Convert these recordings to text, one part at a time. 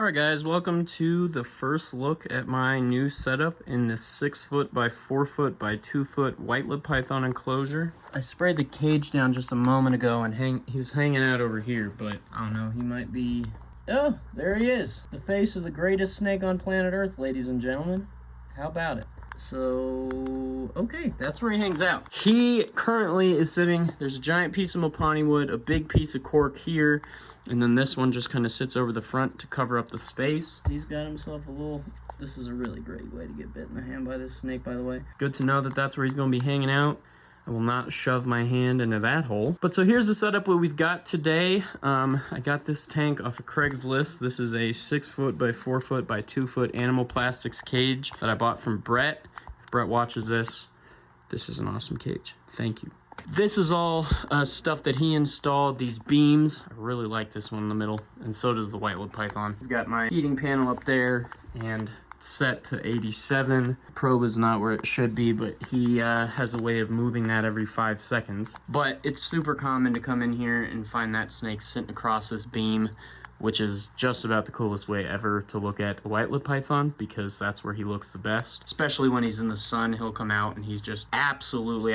Alright guys, welcome to the first look at my new setup in this 6 foot by 4 foot by 2 foot white-lip python enclosure. I sprayed the cage down just a moment ago and he was hanging out over here, but I don't know, he might be... Oh, there he is! The face of the greatest snake on planet Earth, ladies and gentlemen. How about it? So, okay, that's where he hangs out. He currently is sitting, there's a giant piece of mopani wood, a big piece of cork here, and then this one just kind of sits over the front to cover up the space. He's got himself a little, this is a really great way to get bit in the hand by this snake, by the way. Good to know that that's where he's going to be hanging out. I will not shove my hand into that hole. But so here's the setup what we've got today. I got this tank off of Craigslist. This is a 6 foot by 4 foot by 2 foot Animal Plastics cage that I bought from Brett. If Brett watches this is an awesome cage. Thank you. This is all stuff that he installed, these beams. I really like this one in the middle, and so does the white-lip python. I've got my heating panel up there, and set to 87. Probe is not where it should be, but he has a way of moving that every 5 seconds. But it's super common to come in here and find that snake sitting across this beam, which is just about the coolest way ever to look at a white-lip python, because that's where he looks the best. Especially when he's in the sun, he'll come out and he's just absolutely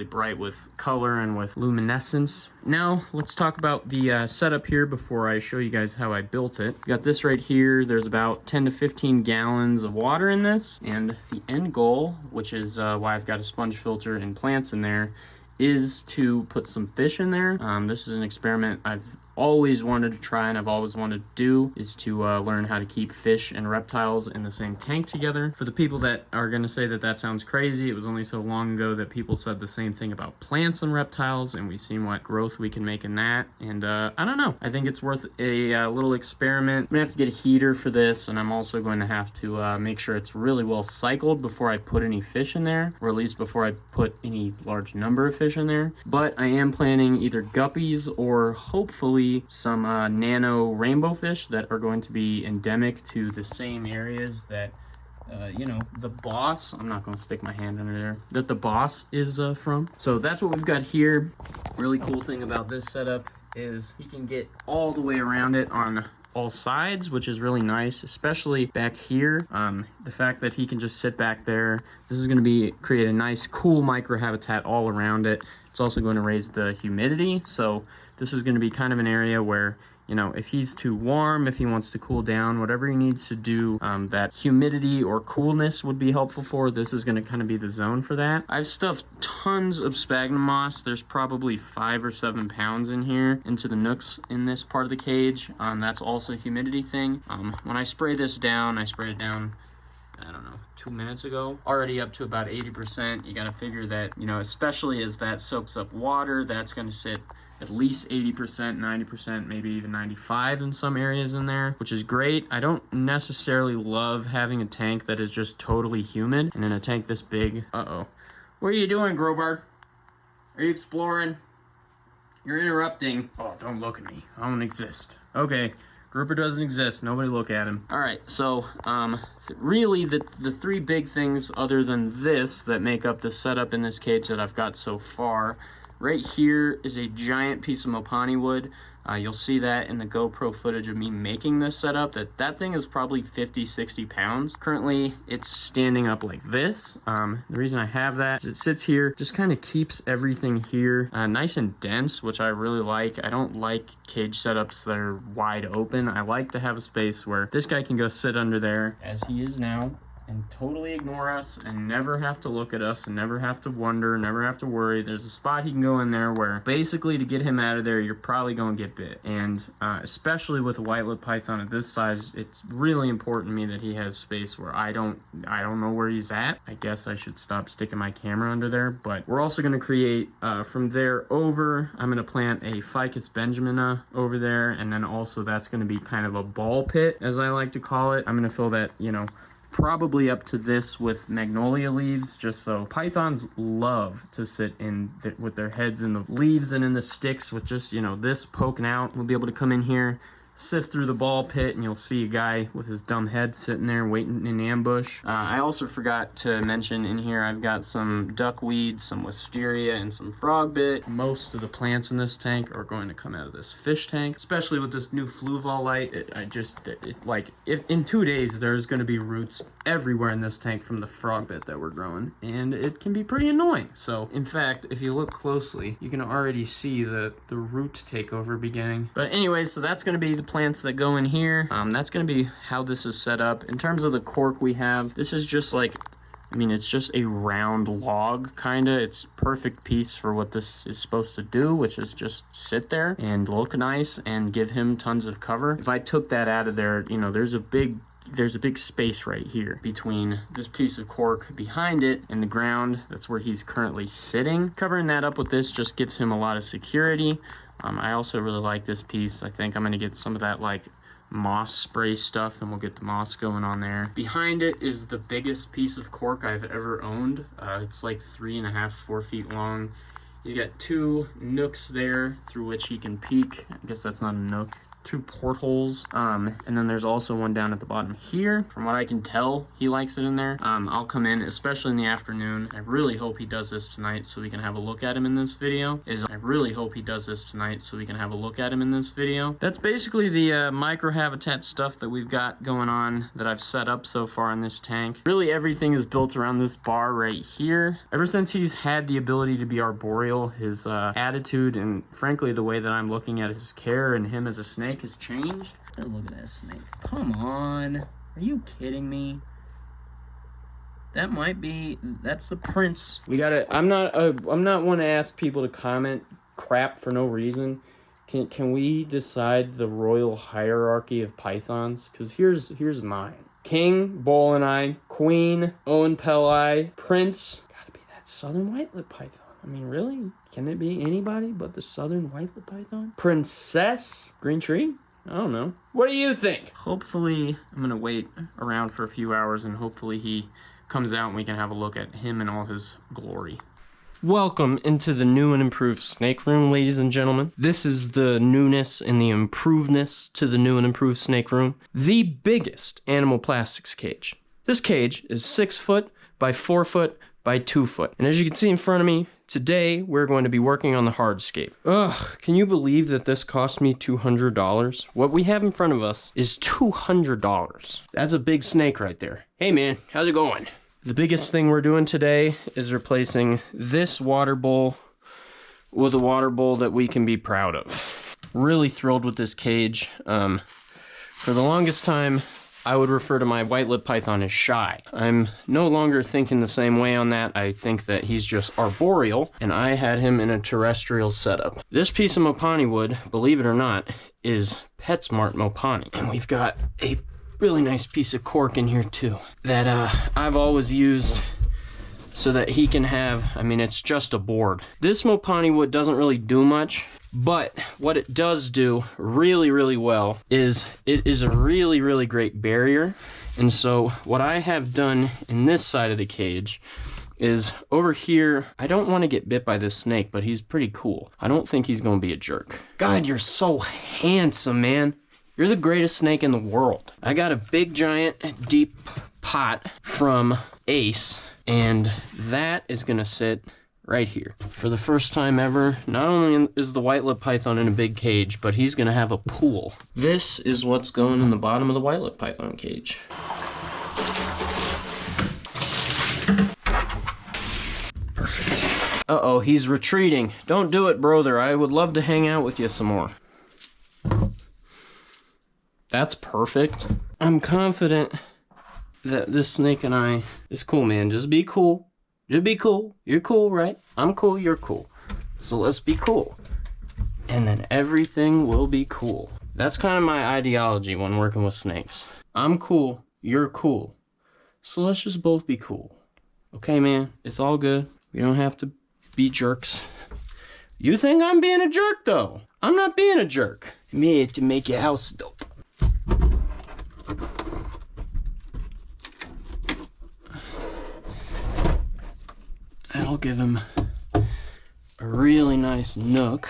bright with color and with luminescence. Now, let's talk about the setup here before I show you guys how I built it. Got this right here. There's about 10 to 15 gallons of water in this, and the end goal, which is why I've got a sponge filter and plants in there, is to put some fish in there. This is an experiment I've always wanted to try and I've always wanted to do, is to learn how to keep fish and reptiles in the same tank together. For the people that are going to say that that sounds crazy, it was only so long ago that people said the same thing about plants and reptiles, and we've seen what growth we can make in that. And I don't know, I think it's worth a little experiment. I'm gonna have to get a heater for this, and I'm also going to have to make sure it's really well cycled before I put any fish in there, or at least before I put any large number of fish in there. But I am planning either guppies or hopefully some nano rainbow fish that are going to be endemic to the same areas that you know, the boss, I'm not going to stick my hand under there, that the boss is from. So that's what we've got here. Really cool thing about this setup is you can get all the way around it on all sides, which is really nice, especially back here. The fact that he can just sit back there, this is going to create a nice cool microhabitat all around it. It's also going to raise the humidity, so this is going to be kind of an area where, you know, if he's too warm, if he wants to cool down, whatever he needs to do, that humidity or coolness would be helpful for, this is going to kind of be the zone for that. I've stuffed tons of sphagnum moss. There's probably 5 or 7 pounds in here into the nooks in this part of the cage. That's also a humidity thing. When I spray this down, I sprayed it down, I don't know, 2 minutes ago, already up to about 80%. You got to figure that, you know, especially as that soaks up water, that's going to sit at least 80%, 90%, maybe even 95% in some areas in there, which is great. I don't necessarily love having a tank that is just totally humid, and in a tank this big, what are you doing, Grobart? Are you exploring? You're interrupting. Oh, don't look at me. I don't exist. Okay, Grouper doesn't exist. Nobody look at him. All right, so really the 3 big things other than this that make up the setup in this cage that I've got so far. Right here is a giant piece of mopani wood. You'll see that in the GoPro footage of me making this setup, that thing is probably 50-60 pounds. Currently, it's standing up like this. The reason I have that is it sits here, just kind of keeps everything here nice and dense, which I really like. I don't like cage setups that are wide open. I like to have a space where this guy can go sit under there, as he is now, and totally ignore us and never have to look at us and never have to wonder, never have to worry. There's a spot he can go in there where basically to get him out of there, you're probably going to get bit. And especially with a white-lip python at this size, it's really important to me that he has space where I don't know where he's at. I guess I should stop sticking my camera under there, but we're also going to create from there over, I'm going to plant a ficus benjamina over there, and then also that's going to be kind of a ball pit, as I like to call it. I'm going to fill that, you know, probably up to this with magnolia leaves, just so pythons love to sit in with their heads in the leaves and in the sticks with just, you know, this poking out. We'll be able to come in here, sift through the ball pit and you'll see a guy with his dumb head sitting there waiting in ambush. I also forgot to mention in here I've got some duckweed, some wisteria, and some frog bit. Most of the plants in this tank are going to come out of this fish tank, especially with this new fluval light. If in 2 days there's going to be roots everywhere in this tank from the frog bit that we're growing, and it can be pretty annoying. So in fact, if you look closely, you can already see the root takeover beginning. But anyway, so that's going to be the plants that go in here. That's going to be how this is set up. In terms of the cork we have, this is just like, I mean, it's just a round log, kind of. It's a perfect piece for what this is supposed to do, which is just sit there and look nice and give him tons of cover. If I took that out of there, you know, there's a big space right here between this piece of cork behind it and the ground. That's where he's currently sitting. Covering that up with this just gives him a lot of security. I also really like this piece. I think I'm going to get some of that like moss spray stuff and we'll get the moss going on there. Behind it is the biggest piece of cork I've ever owned. It's like 3.5, 4 feet long. He's got 2 nooks there through which he can peek. I guess that's not a nook. 2 portholes, and then there's also one down at the bottom here. From what I can tell, he likes it in there. I'll come in, especially in the afternoon. I really hope he does this tonight so we can have a look at him in this video. That's basically the microhabitat stuff that we've got going on that I've set up so far in this tank. Really everything is built around this bar right here. Ever since he's had the ability to be arboreal, his attitude and frankly the way that I'm looking at his care and him as a snake has changed. Look at that snake. Come on. Are you kidding me? That's the prince. I'm not one to ask people to comment crap for no reason. Can we decide the royal hierarchy of pythons? Because here's mine. King, Bull and I, Queen, Owen Peli, Prince. Gotta be that southern white-lipped python. I mean, really? Can it be anybody but the southern white-lipped python? Princess? Green tree? I don't know. What do you think? Hopefully, I'm gonna wait around for a few hours and hopefully he comes out and we can have a look at him in all his glory. Welcome into the new and improved snake room, ladies and gentlemen. This is the newness and the improvedness to the new and improved snake room. The biggest Animal Plastics cage. This cage is 6 foot by 4 foot by 2 foot. And as you can see in front of me, today we're going to be working on the hardscape. Ugh, can you believe that this cost me $200? What we have in front of us is $200. That's a big snake right there. Hey man, how's it going? The biggest thing we're doing today is replacing this water bowl with a water bowl that we can be proud of. Really thrilled with this cage. For the longest time, I would refer to my white-lipped python as shy. I'm no longer thinking the same way on that. I think that he's just arboreal, and I had him in a terrestrial setup. This piece of Mopani wood, believe it or not, is PetSmart Mopani. And we've got a really nice piece of cork in here too that I've always used so that he can have, I mean, it's just a board. This Mopani wood doesn't really do much, but what it does do really, really well is it is a really, really great barrier. And so what I have done in this side of the cage is over here, I don't want to get bit by this snake, but he's pretty cool. I don't think he's going to be a jerk. God, you're so handsome, man. You're the greatest snake in the world. I got a big, giant, deep pot from Ace, and that is gonna sit right here. For the first time ever, not only is the white-lipped python in a big cage, but he's gonna have a pool. This is what's going in the bottom of the white-lipped python cage. Perfect. Uh-oh, he's retreating. Don't do it, brother. I would love to hang out with you some more. That's perfect. I'm confident that this snake and I is cool, man. Just be cool. Just be cool. You're cool, right? I'm cool, you're cool. So let's be cool. And then everything will be cool. That's kind of my ideology when working with snakes. I'm cool, you're cool. So let's just both be cool. Okay, man? It's all good. We don't have to be jerks. You think I'm being a jerk, though? I'm not being a jerk. I'm here to make your house dope. I'll give him a really nice nook,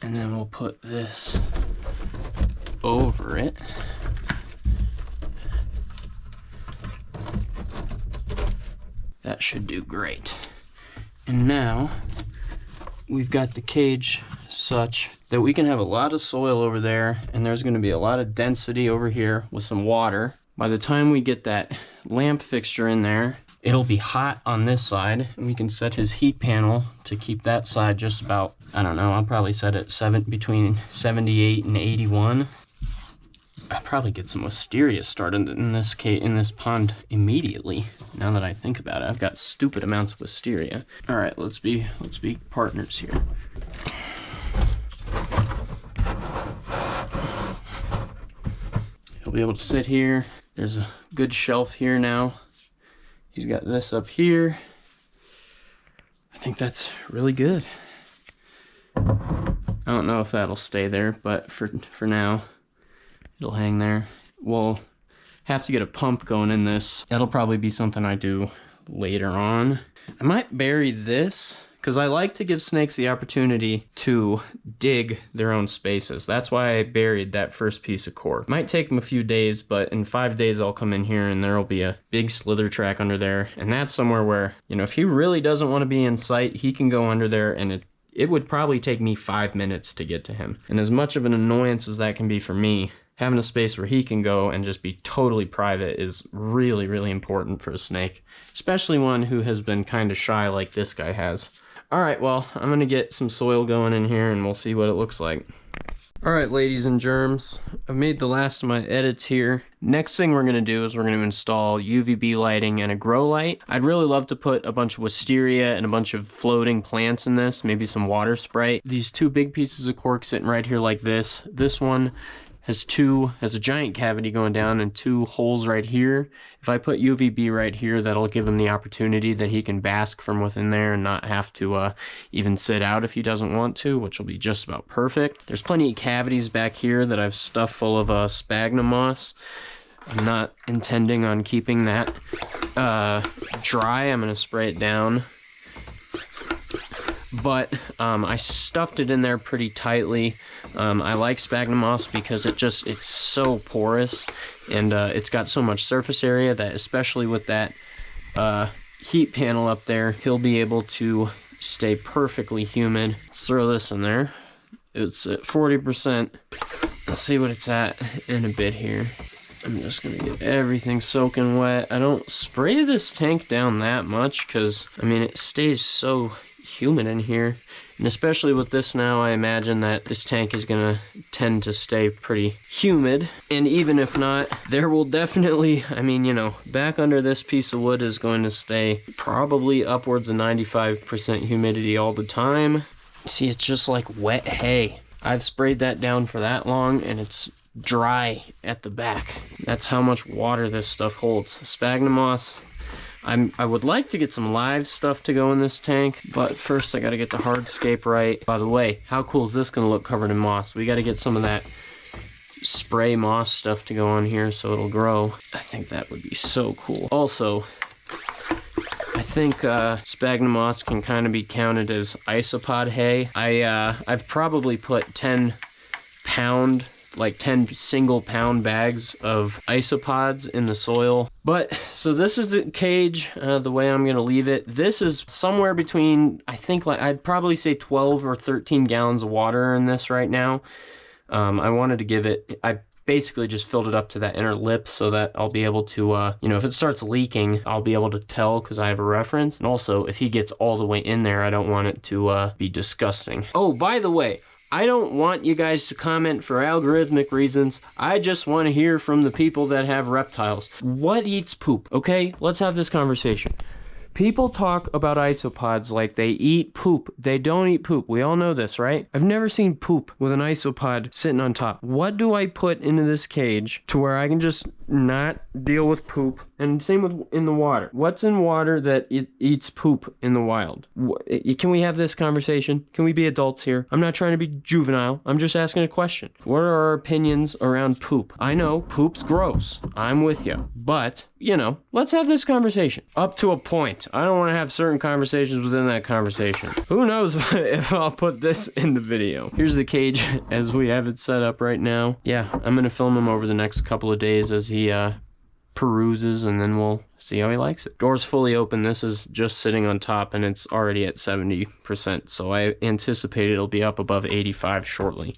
and then we'll put this over it. That should do great. And now we've got the cage such that we can have a lot of soil over there, and there's going to be a lot of density over here with some water. By the time we get that lamp fixture in there, it'll be hot on this side, and we can set his heat panel to keep that side just about, I don't know, I'll probably set it between 78 and 81. I'll probably get some wisteria started in this pond immediately. Now that I think about it, I've got stupid amounts of wisteria. All right, let's be partners here. He'll be able to sit here. There's a good shelf here now. He's got this up here. I think that's really good. I don't know if that'll stay there, but for now, it'll hang there. We'll have to get a pump going in this. That'll probably be something I do later on. I might bury this, because I like to give snakes the opportunity to dig their own spaces. That's why I buried that first piece of core. Might take them a few days, but in 5 days I'll come in here and there'll be a big slither track under there. And that's somewhere where, you know, if he really doesn't want to be in sight, he can go under there, and it would probably take me 5 minutes to get to him. And as much of an annoyance as that can be for me, having a space where he can go and just be totally private is really, really important for a snake, especially one who has been kind of shy like this guy has. All right, well, I'm gonna get some soil going in here and we'll see what it looks like. All right, ladies and germs, I've made the last of my edits here. Next thing we're gonna do is we're gonna install UVB lighting and a grow light. I'd really love to put a bunch of wisteria and a bunch of floating plants in this, maybe some water sprite. These two big pieces of cork sitting right here like this. This one has a giant cavity going down and 2 holes right here. If I put UVB right here, that'll give him the opportunity that he can bask from within there and not have to even sit out if he doesn't want to, which will be just about perfect. There's plenty of cavities back here that I've stuffed full of sphagnum moss. I'm not intending on keeping that dry. I'm gonna spray it down. But I stuffed it in there pretty tightly. I like sphagnum moss because it's so porous, and it's got so much surface area that, especially with that heat panel up there, he'll be able to stay perfectly humid. Let's throw this in there. It's at 40%. Let's see what it's at in a bit here. I'm just gonna get everything soaking wet. I don't spray this tank down that much because, I mean, it stays so humid in here, and especially with this now, I imagine that this tank is gonna tend to stay pretty humid. And even if not, there will definitely, I mean, you know, back under this piece of wood is going to stay probably upwards of 95% humidity all the time. See, it's just like wet hay. I've sprayed that down for that long and it's dry at the back. That's how much water this stuff holds. Sphagnum moss. I would like to get some live stuff to go in this tank, but first I gotta get the hardscape right. By the way, how cool is this gonna look covered in moss? We gotta get some of that spray moss stuff to go on here so it'll grow. I think that would be so cool. Also, I think sphagnum moss can kind of be counted as isopod hay. I've probably put 10 single pound bags of isopods in the soil. But so this is the cage, the way I'm gonna leave it. This is somewhere between, I think, like, I'd probably say 12 or 13 gallons of water in this right now. I wanted to give it, I basically just filled it up to that inner lip so that I'll be able to, you know, if it starts leaking, I'll be able to tell because I have a reference. And also, if he gets all the way in there, I don't want it to be disgusting. Oh, by the way, I don't want you guys to comment for algorithmic reasons. I just want to hear from the people that have reptiles. What eats poop? Okay, let's have this conversation. People talk about isopods like they eat poop. They don't eat poop. We all know this, right? I've never seen poop with an isopod sitting on top. What do I put into this cage to where I can just not deal with poop. And same with in the water. What's in water that it eats poop in the wild? Can we have this conversation? Can we be adults here? I'm not trying to be juvenile. I'm just asking a question. What are our opinions around poop? I know poop's gross. I'm with you. But, you know, let's have this conversation. Up to a point. I don't want to have certain conversations within that conversation. Who knows if I'll put this in the video. Here's the cage as we have it set up right now. Yeah, I'm going to film him over the next couple of days as he peruses, and then we'll see how he likes it. Door's fully open. This is just sitting on top, and it's already at 70%, so I anticipate it'll be up above 85 shortly.